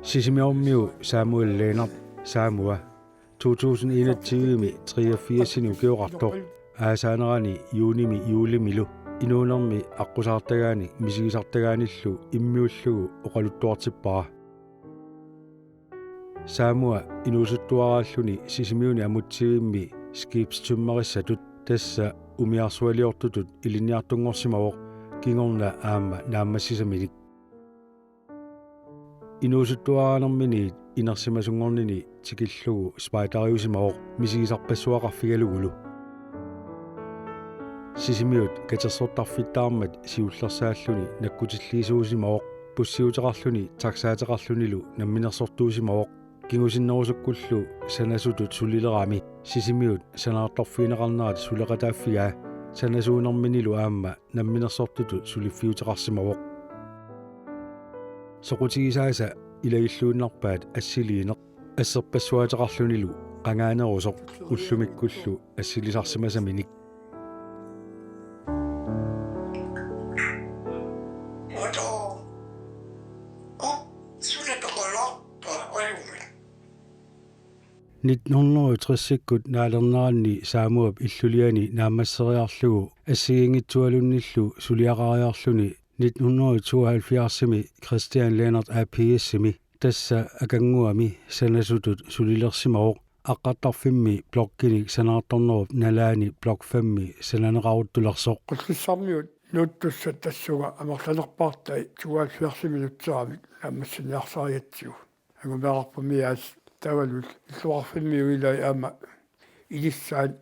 Sisimiormiu Samuel Leonard Samua 2021 83 ukiorartoq aasaanerani juunimi juulimilu inuunermi аққусаартагаани мисигисартагааниллу иммиуллугу оқалуттуартиппара Samua inuusuttuaraalluni sisimiuni amutsigimmi skibstummarissatut tassa umiarsualiortutut iliniartunngorsimavoq kingorna aamma naammassisaminik inuusuttuaraanermini inersimasungornini tikillugu spaitariusimavoq misigisarpassuaqarfigalugulu sisimiut katersortarfittaarmat siullersaalluni nakkutilliisuusimavoq pussiuteqarluni taksaateqarlunilu namminersortuusimavoq kingusinnerusukkullu sanasutut sulilerami sisimiut sanaartorfiineqarnerat suleqataaffigaa sanasuunerminilu aamma namminersortutut suliffiuteqarsimavoq soqutigisaasa ilagilluunnarpaat assiliineq asserpassuateqarlunilu qangaanerusoq ullumikkullu assilisarsimasaminik nitnornerutrissikut naalernaranni saamuap illuliani naammasseriarlugu assigingitsualunnillu suliaqariarluni 1972-simi Christian Leonard APS-simi tassa akanguami sanasutut sulilersimavoq aqqattarfimmi blokkinik sanaartornerup nalaani blok 5mi sananeqaruttulersoq qissarmiut nuuttussat tassuga amerlanerpartai 72-minutserami naammassiniarsariatsigu agumeaqarpumiaas tavalul illuarfimmi uilai aama ilissaat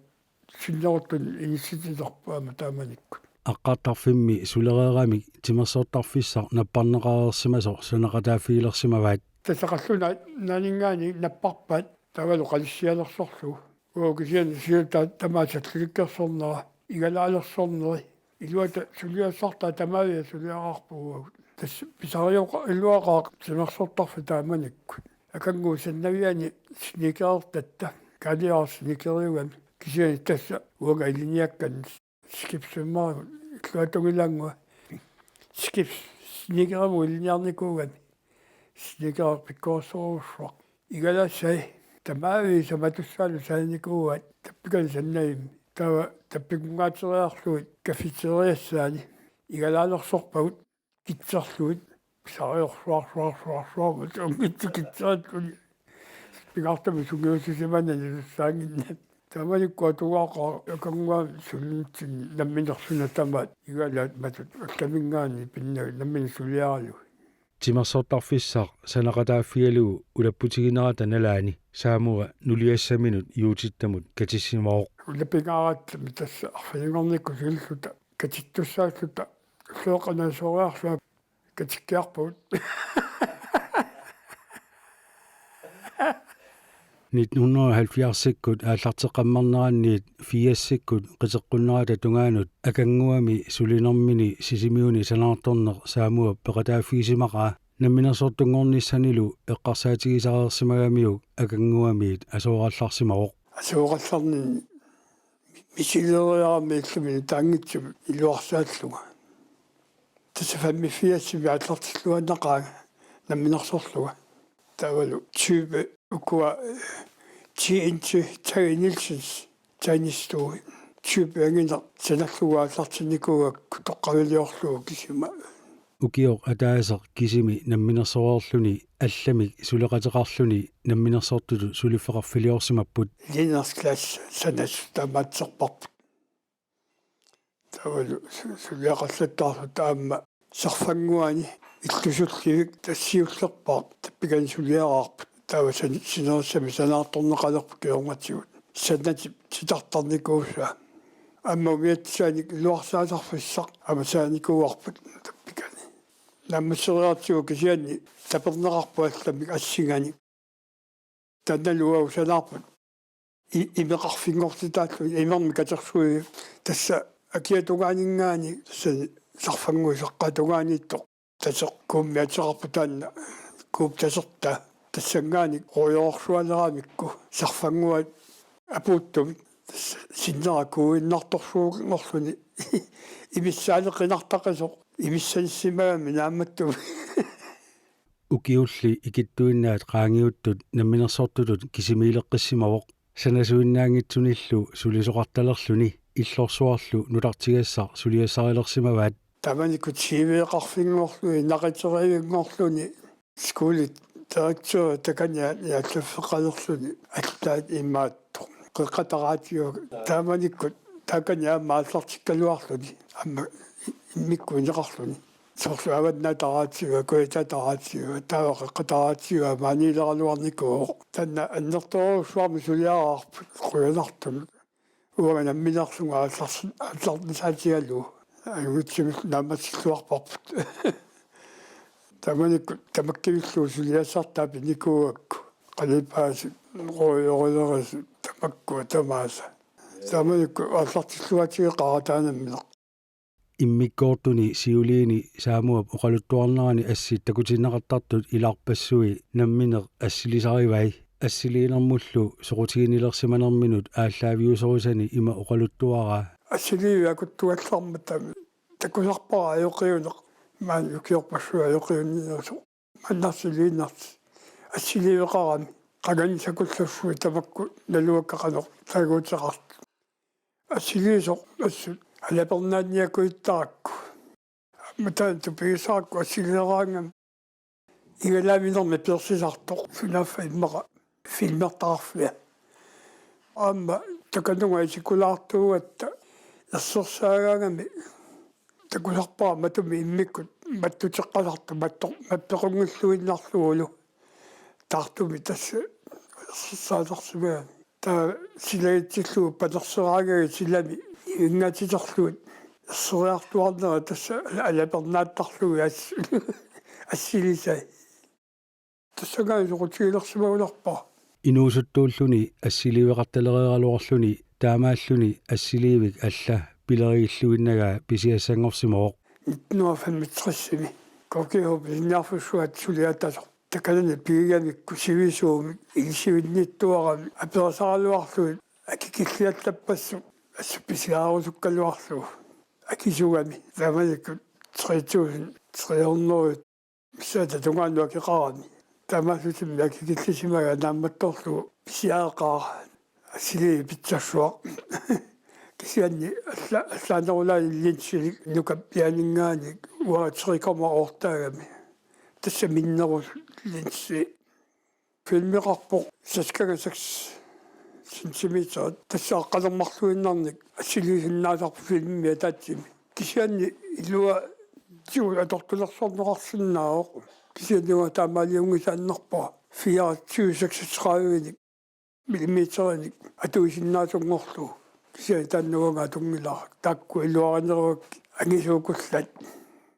sinneruttun inissitilerpu aama taamanikku aqqattarfimmi sulereeramik timersoortarfissar napparneqareersimasoq saneqataafiilersimavaat tasaqalluna naningaani napparpat tavalu qalissialersorlu uukisian siulta tamaasallukikkersornera igalaalersorneri iluata suliassartaa tamaavia suliaqarpuugut tas pisarioqa illuaqaaq timersoortarfu taamanikku akanguu sannaviani sneakertatta kaliarsneakeriugami kisiani tassa uanga iliniakkan skipsummaru illuatugilangua skips sneakeramu iliniarnikuugami sneaker pikkoorsorussuaq igalassai tamaavi samatussaalu saanikuuat tappikan sannaim tawa tappikungaateriarluit kaffiteriassaani igalaalersorpagut kitserluit pisariorsuarsuarsuarsuarmut ungittikitseralluni pigartami sungiusisimannani sussaanginna tamanikku tuaqa akanguam sulintsin namminersuna tamaat igalaat matut allamingaani pinna nammin suliaralu timersoortarfissar saneqataaffigalugu ulapputiginerata nalaani saamua nuliassaminut yuutittamut katissimavoq ulapingaaraatami tassa arfalingornikku silluta katittussaalluta sooqanaasuoriarlua katikkiarput 1970-sikkut aallarteqammarneranniit 4-sikkut qiteqqunnerata tungaanut akanguami sulinermini sisimiuni sanaartorner saamua peqataaffiisimaqaa namminersortungornissanilu eqqarsaatigisareersimagamiuk akanguamiit asuorallarsimavoq asuorallarnin misileriarami illumini taangitsumi iluarsaalluga tasafammifiassimi allartilluannaqaaga namminersorluga tavalu type ukua TNT Terry Nilsens Chinese-stue type angina sanallugaаллартинникугак тоққавилиорлугу кисима ukioq ataaseq kisimi namminersoorluni allamik suleqateqarluni namminersortulu suliffeqarfiliorsimapput Liners class sanas tamaatserparput tavalu suliaqallattaarlu taamma sarfanguani illusullivik tassiullerpaaq tappikan suliaqarput tawa sinersami sanaartorneqalerpu kiormatigut sanati sitartarnikuussa amma umiatsaanik luarsaatarfissaq amasaanikuuarput tappikani nammasseriartigu kisiani taperneqarpu allamik assingani tannaluau sanaarput imeqarfingortitaallu imermi katersui tassa akiatungaaninggaani tassa sarfanguiseqqatungaaniittoq taseq kuummiateqarpu taanna kuup tasertaa tassangaani qoyorsuaneramikku sarfanguat apuuttumik sinnerakkuuinnartorsuuqorluni imissaaleqinartaqasoq imissanissимаами наамматту ukiulli ikittuinnaat qaangiuttut namminersortulut kisimiileqqissimavoq sanasuinnaangitsunillu sulisoqartalerluni иллорсуарлу нулартигассар сулиассариlersimavaat таманикут сивеэқарфингорлуи нақитериунгорлуни скулит директор таканя яаллаффеқалерлуни аллаат имааттор қеқатараатиу таманикут таканя мааллартиккалуарлуни амма иммиккуинеқарлуни сорлуаваннатараатиуа куитатараатиуа таавақеқатараатиуа маанилералуарникуу танна аннерторуусуарми сулиараарпут қуянартун уагана минарсунга аллартисаатигалу агутсимис наммассуарпарпут таманикку тамаккивиллуу сулиассартаапи никууакку қалипааси роёролерас тамакку тамааса таманикку аллартиллуатигеқаратаанамминеқ иммиккоортуни сиулиини саамуап оқалуттуарнерани ассит такутиннеқартартут илаарпассуи намминеқ ассилисаривай ассилиинермуллу соқутигинилерсиманерминут ааллаавиусорисани има оқалуттуараа ассилиуакуттуалларматами такусарпара аёқиунеқ маан юкиорпассуа аёқиунниерсо маннарсилииннарти ассилиуеқарами қагани сакуллаффуи тамакку налуаккақанеқ тагуутеқарт ассилиисоқ ассут алапернаанниакуиттаракку матаан тупигисаакку ассилераангам игалааминерми персисартоқ сунаффа иммаqa филмертарфиа амма таканунга исикулаартууатта ассерсаагаагами такуларпаа матуми иммиккут маттутеққаларту маппеқунгуллуиннарлуулу таартуми тасса саалерсугаа та силаитсиллуу патерсераагаги силами ингатиторлуут ассериартуарнера тасса алапернааттарлуги ассилисай тассагаа сокутигилерсимагуларпаа инуусуттууллуни ассиливеқарталериаралуарлуни таамааллуни ассиливик алла пилеригиллуиннагаа писиассангорсимавоқ 1965 кокеоп иннарфуссуат сулиатасо такалани пигиамикку сивисууми илсивинниттуарами аперсаралуарлуит акикиллиаттаппассу ассупписиаарусуккалуарлу акисугами таманикку 3300 мисата тунгааннуакеқарами тамаасутимми акикиллисимага наамматторлу писиаақаа ассилии питсассуа кисианни аллаанерулаани линсилик нукап пианингаани уаатсерикома ортаагами тасса миннерус линси филмеқарпо саскагасакс сентиметр тассааққалермарлуиннарник ассилиисиннаасарпу филмми таатсими кисианни илуа тиу атортулерсорнеқарсиннаавоқ кисианнуа таамаалиунгисааннарпаа 2436 миллиметрник атуисиннаасунгорлу кисиан тааннуангаа тунгилаа таакку илуаринеруак ангисуукуллат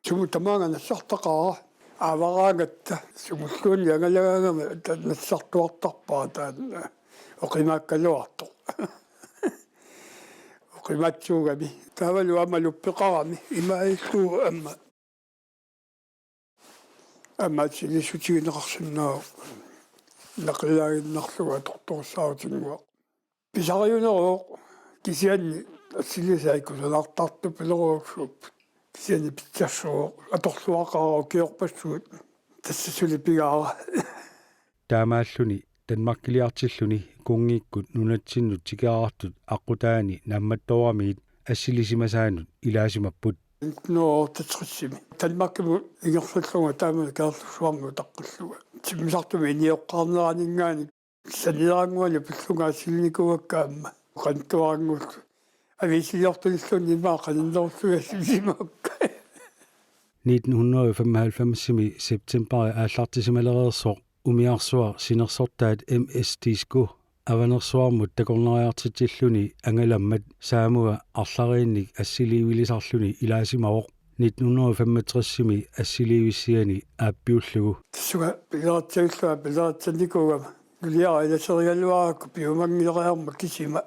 суму тамаanga нассартақаа авараагатта сумуллуунни ангалагаагама нассартуартарпаа таан оқимааккалуарто оқиматсуугами тавалу амалуппеқарами имаиллуу амма силисутигинеқарсинаа нақилаагиннарлуга торторсаутингуа писариунероо кисианни ассилисаиккусалаартарту пилеруаксууп кисианни питсассуу аторлуақараа киорпассуут тассасулипигаара таамааллуни танмаркилиартиллуни кунгииккут нунатсиннут тикаартут аққутаани намматторамиит ассилисимасаанут илаасимаппут ноо татсриссими танмаркиму игерллунга таамаа каарлуссуарму таққуллуга тиммисартуми иниоққарнераанингаани санирангуали пиллунгаа силникуаккаама қантуарангут ависилиортуллунни маақалиннерсуассимакка 1995-ми септембери ааллартисималереерсоо умиарсуа синерсортаат МС-тиску аванерсуармут такорнериартитиллуни ангаламмат саамуа арлариинник ассиливилисарлуни илаасимавоқ 1965-ми ассиливиссиани ааппиуллугу тассуга пилератсагиллуа пилератсанникуугама нулиара иласеригалуаракку пиумангилериарма кисима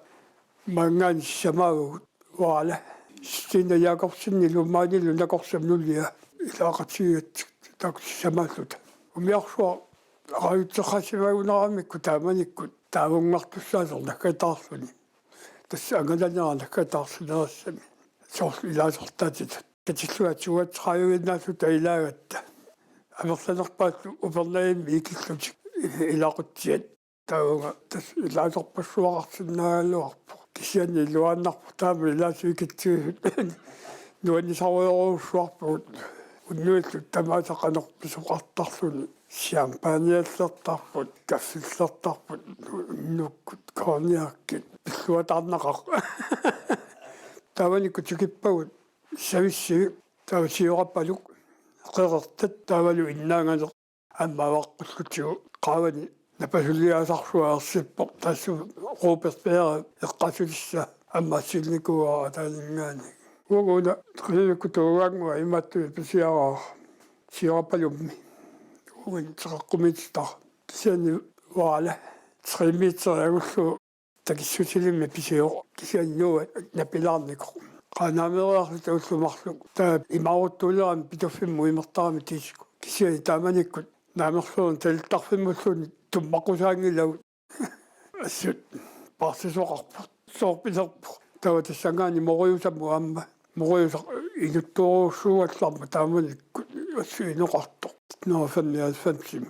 мангаани самаагу ваала стина якорсинни лумаанилу накорсамнулиа илаақатсиат так самааллута умиарсуа аруйттеқасимагунерамикку тааманикку таавунгартуссаасер наккатаарлуни тасса ангаланера наккатаарсинерассами соорлу илаасертаатит катиллуатсуат раюиннаасу таилаагатта амерланерпаатту упернаимми икиллутик илақутсиат таунга тас илааторпассуақарсинаагалуарпо кисиани луааннарпу таама илаасуикитсиусут нуанисаруйоруссуарпут уннуиллу тамаатақанерписоқартарлуни шампаниаллертарпут каффиллертарпут нуккут корниаккит пиллуатаарнақар тавани кутукиппагут сависсиу тавсиораппалук qeqertat tavalu innaanganeq аммаваққуллутигу qaavani напасулиасарсуаарсиппо тассу руперпеера эққасулисса аммассилникуа атаалингаани угуна трилукутуугаангуа иматтуи писиараа сиораппалумми угин теққумитта кисиани ваала 3 метрагуллу такиссутилимми писио кисианнуа напилаарнико qanaameriarlut ullumarluk taa imaruttullerami pituffimmu imertarami tiisku kisiani taamanikkut naamerluun talittarfimmulluni tummaqusaangilagut assut parsisoqarput soorpilerpu tawa tassangaani moruyusammu aamma moruyusa inuttuuruussuugallarma taamanikkut assu inoqartoq noafannialfansim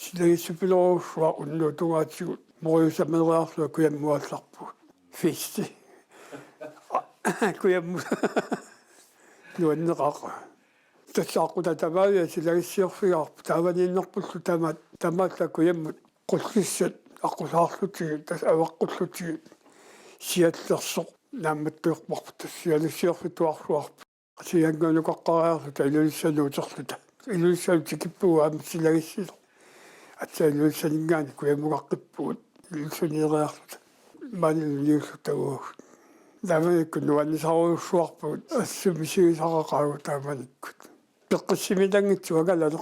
silagissupileruussua unnuutungaatigut moruyusameriarlua kuyammuallarput fisti куямму нуаннеқаqa тассаақута тамаавиа силагиссиорфигарпу тааванииннерпуллу тамаалла куяммут қуллиссат аққусаарлутиги тас аваққуллутиги сиаллерсоқ наамматтуерпарпу тассиалиссиорфитуарлуарпу сиангонукаққариарлу таилулиссануутерлута илулиссаутикиппуга аама силагиссило атсаилулиссанингаани куяммугаққиппугут илулиссаниериарлута манилниуллутагуут Даманикку нуаннисаруйуссуарпут ассумисигисақақаагу тааманиккут пеққиссимитангитсуагалалер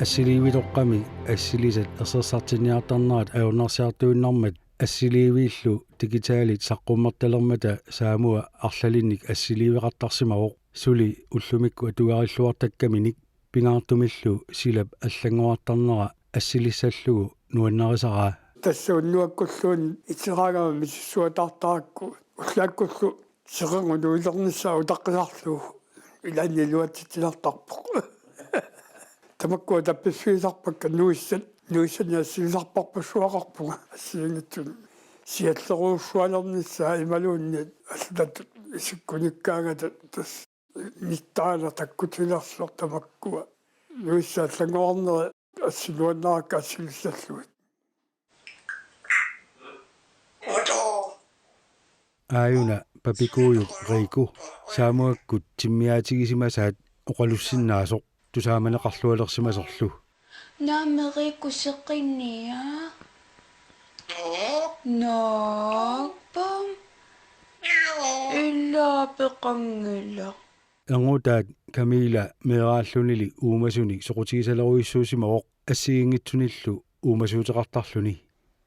ассиливилоққами ассилисат ерсерсартиниартарнаат аунарсиартуиннармат ассиливииллу дигиталит саққуммерталермата саамуа арлалинник ассиливеқартарсимавоқ сули уллумикку атугариллуартаккаминик пингаартумиллу силап аллангуартарнера ассилиссаллугу нуаннарисараа тассууннуаккуллуун итсераагама миссуатартаакку уллааккуллу сеқангу илерниссаа утаққисарлуу илааннилуатситилартарпоқ тамаккуа тапписсуисарпакка нуиссаниассилисарпарпассуақарпуга ассиингитсун сиаллеруussуалерниссаа ималуунни аллат исуккуниккаагата тас ниттаала таккутилерсуар тамаккуа нуиссааллангуарнери ассилуаннаракка ассилиссаллуит ааюна папикуйу рику саамуаккут тиммиаатигисимасаат оқалуссиннаасоқ тусааманеқарлуалерсимасорлу наамерикку сеққинниа нааппам иллаапеқангила ангутаат камила мерааллунили уумасуни соқутигисалеруиссуусимавоқ ассигингитсуниллу уумасуутеқартарлуни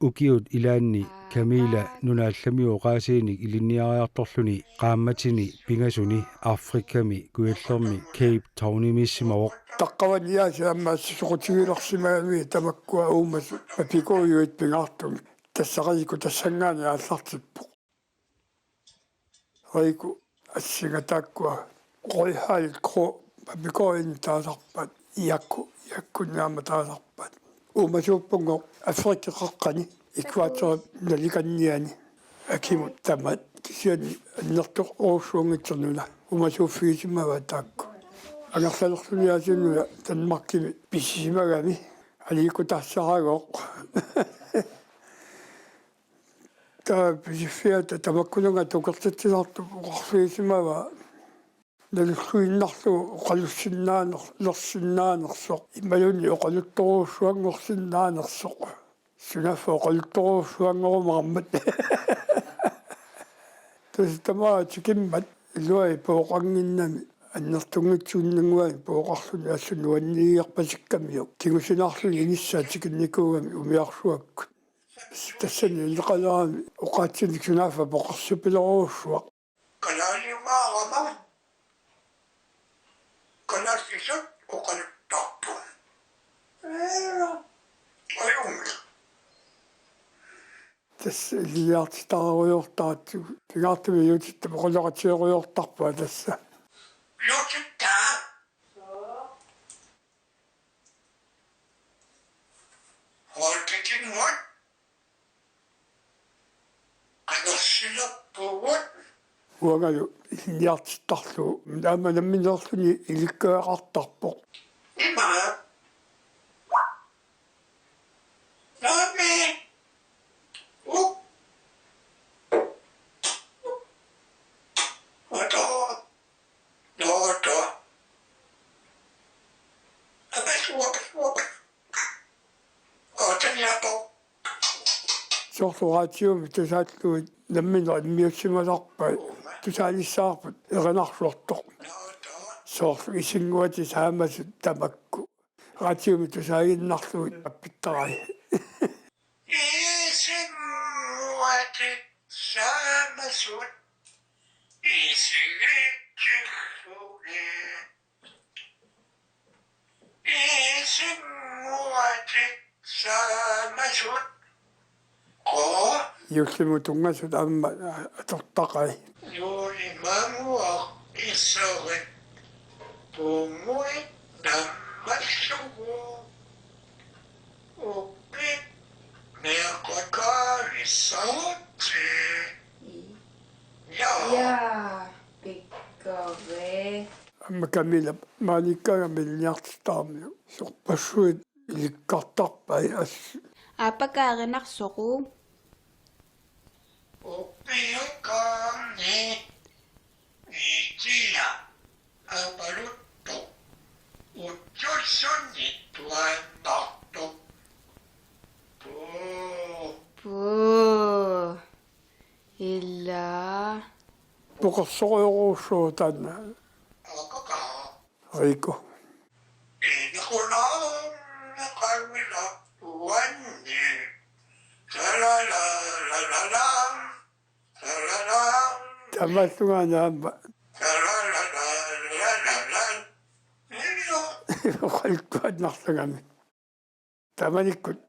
укиут илаанни камила нунаалламиу qaasiinik илинниариарторлуни qaammatini пингасуни африками куяллерми кейп таунimissимавоқ таққаваниаси аммаасси соқутигилерсимаави тамаккуа уумасу папикуйуит пингаартуми тассақарику тассангаани ааллартиппо райку ассигатааккуа қойхаалит кро папикуин таасарпат яккунаама таасарпат уумасууппунго африкеқаққани экватор наликанниани акимут тамат кисиани аннертоқ оорсуунгитсернуна умасууффигисимава таакку агерлалерлуниасинула танмаркими писсимагами аликутарсарагоқ та писиффиата тамаккунунга тукертатсиларту оқарфигисимава наллуиннарлу оқалуссиннаанерсоқ ималунни оқалутторуссуангорсиннаанерсоқ сунафо оқалутторуссуангорумараммат тастамаа чикиммат луай пооқангиннами аннертунгитсууннангуай пооқарлуни аллунуаннииарпасиккамиу кигусинарлуни иниссаа тикинникуугами умиарсуакку тассани илеқалаами оқаатсиник сунаафа поқарсупилеруусsuaq канаалиумаарама канаалисут оқалуттарпу аюми тасс илиартитаруйортаатсуг пигаартуми юутитта поқолоқатиоруйортарпуа тасса лотта холтикин вот анерсилаппугут уагалу илиартиттарлу наама намминерлуни иликкаақартарпоқ има нами соорлураатиуми тусааллуит намминер иммиуссималарпа тусаалиссаарпут эринарлуартоқ соорлу исингуати саамасут тамакку раатиуми тусаагиннарлуит аппиттарай исимуати самасут исигитсуге исимуати самасут юллиму тунгасут аама атортақай юлимамуа исоре пумуи наммассугу уппи неқакависсаути я пиккаве амма камила маниккага милниартитаармиу сорпассуит иликкартарпай ас апакааринарсоқу уппиукаани ития апалутто утсуссунни туааннарту пу илла поқарсориоруussуу таана акака рико инхунаа қавила уанни салалалалала салалала тамассуганаама салалалалала оқалкуатнарлугами таманиккут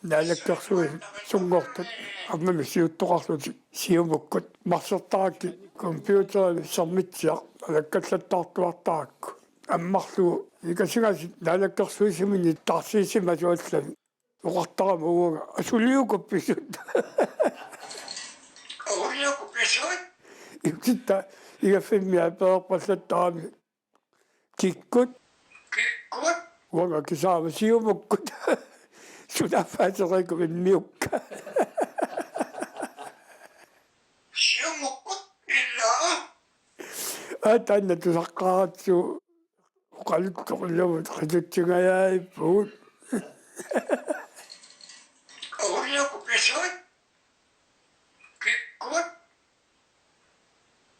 наалаккерсуи сунгортут аммами сиуттоқарлути сиумуккут марсертаракки компьютерами сэрмитсиақ алаккаллаттаартуартаракку аммарлуу икасигаси наалаккерсуисимини тарсиисимасуаллами оқартарама уага асулиукупписут ауриакупписуит иккитта игаффиммиа пеэрпаллаттарами киккут киккут уага кисаама сиумуккут сунафаасерикум иммиукка сиумуккут илла атанна тусаққаратсу оқалуттоқуллавут қитутсигаяиппуут ауриакупписуит киккут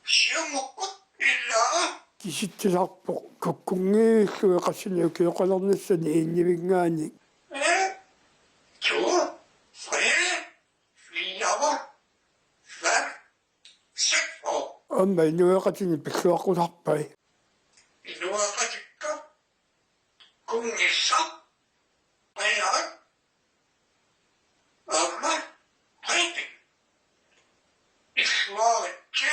сиумуккут илла киситтисарпо куккунгииллуи қассиниу киоқалерниссани ииннивингаани ту фре фиава фэр сепо амма инуеқатини пиллуаққуларпай инуақатикка кунгисса айаа амма хайти ислаатче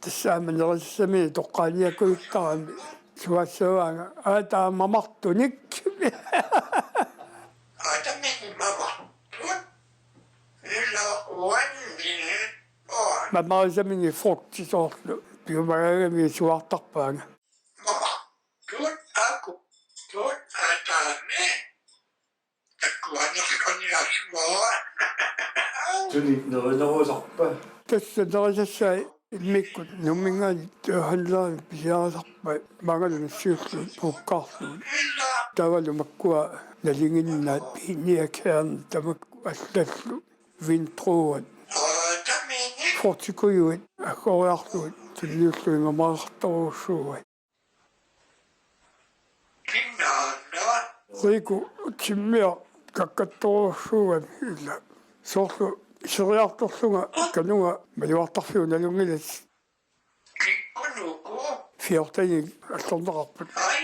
тассааманериссами тоққаниакуиттарами суассаваага аатаа мамартуник атамми мама тут илла уанни мамаасамини фруктисоорлу пиумагагами суартарпаага мама тут аку тут атами такуанеркониасмаа Tuни nerinnerusarpa тассанерисассаа иммиккут нуммингаани туаханлаани писиарасарпа магалунссиуллу пуккаарлу илла тавалу маккуа налингиннаат пиниакеарн тамакку аллаллу винтруат атамини фортикуйуит аккориарлуит туллиуллуингамаартаруссууат кинаана Riku timmia kakkattoruussuugan illa soorlu seriartorlunga kanunga maluartarfiunalungilat Kikkunuku. fiortani allorneqarput Ai.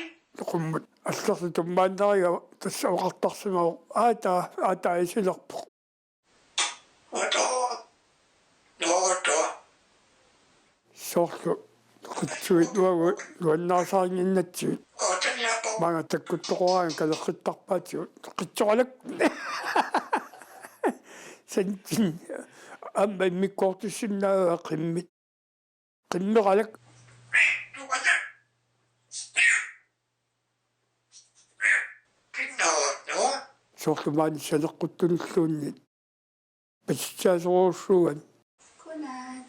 qummut аллерли туммааннарига тассавақартарсимау аата исилерпо Oto. Oto. соорлу qitsuit nuagu luannaasaaringinnatsuit Otaniapo. maanga takkuttoqoraан kalеққиттарпаатиут qitsoqalak santin amma immikkорtissиннаага qimmit qimmeqalak Tuwala. Kinnono. соорлумаани салеққуттунуллууннит пассаасоруусsuugan Kunan.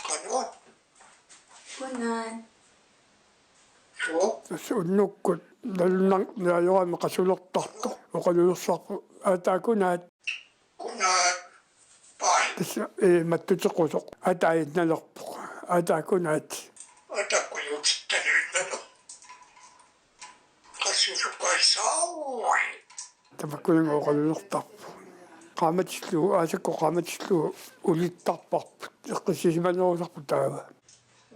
Kanu. Kunan. So. уннуккут налуннар наажорами qasulertartu oqalulersaarpu аатаакунаат Kunat. Pai. тасса маттутеқусоқ атаитналерпо атаакунаат Otakuyuksittanunnanu. Qassusuqaissaaui. тамаккулинга оqalulertarpu qaamatillu аасакко qaamatillu улиттарпарпут эққиссисиманерусарпу таава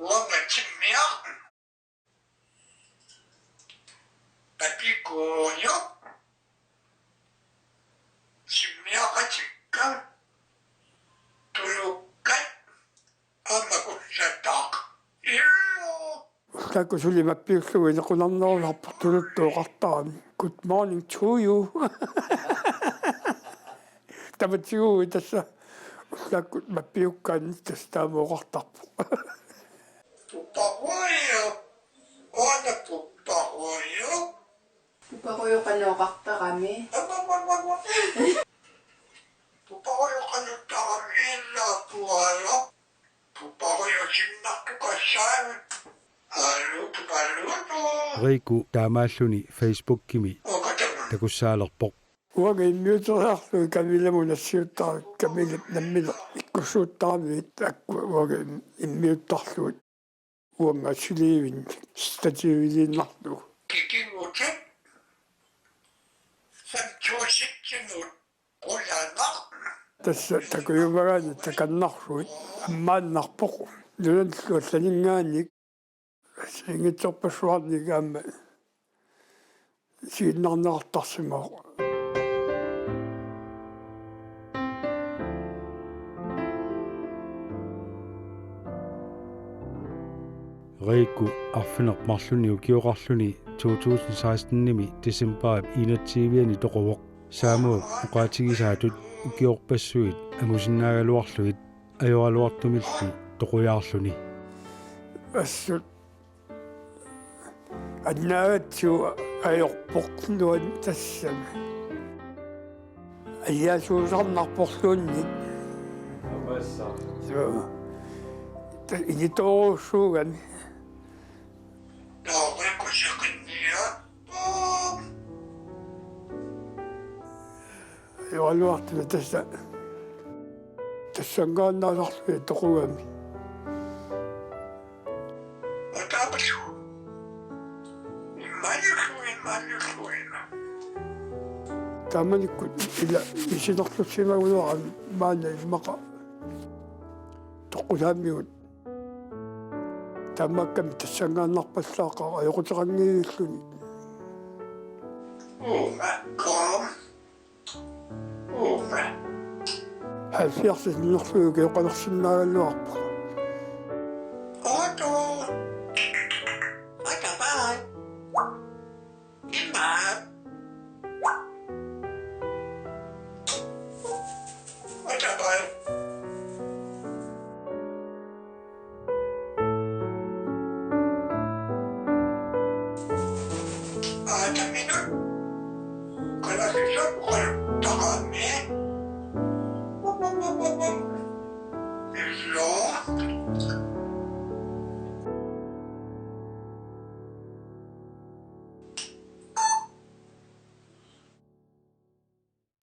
Uangatimia. Papikoyo. Simmiaqatikka. Tulukkat. Amakullatak. Illu. таку сулимаппиуллуги неқунарнеруларпу тулуттуоқартарами good morning to you таматигуи тасса таку маппиуккаани тасса таамооқартарпу Pupahuayo. Ona pupahuayo. Pupakuyo kanoqartarami. Pupahuayo kanuttarami illaapuayo. Pupahuayo sinnartukassaavi. Allu tukalluutu. Riku taamaalluni Facebook kimi Okatamu. takussaalerpoq уага иммиутериарлуи камиламунассиуттаа камилат наммила иккуссууттарамиит акку уага иммиуттарлуит уанга силивин стативилиннарлу Kikimutu. Sanchuasittinu. Qullanaq. тасса такуюмагаани таканнарлуит аммааннарпоқ луланлуалланингаанник сингитсорпассуарник аама сииннарнеқартарсимаа Riku arfinerparluni ukiorarluni 2016-nimi December 21-ni toqovoq saamuup uqaatigisaatut ukiorpassuit amusinnaagaluarluit ajoraluartumilli toqujaarluni ассут аннаатсу аёрпоқнуан тассама аяасуусарнарпорлуунник инитооруссуугами Naurikusaqinnia. юалуартуна тассангааннаасарлуи тоқугами Otapasu. Immanusuin. тааманиккут ила исинерлуссимагулуарами маана имақа тоққулааммигут таамакками тассангааннарпассаақа аёқутерангиуллуни Kom. хафиарсиннерлуги оқалерсиннаагаллуарпа Otto. Otapai. Imma. Otapai. Ataminu. Kalasisok.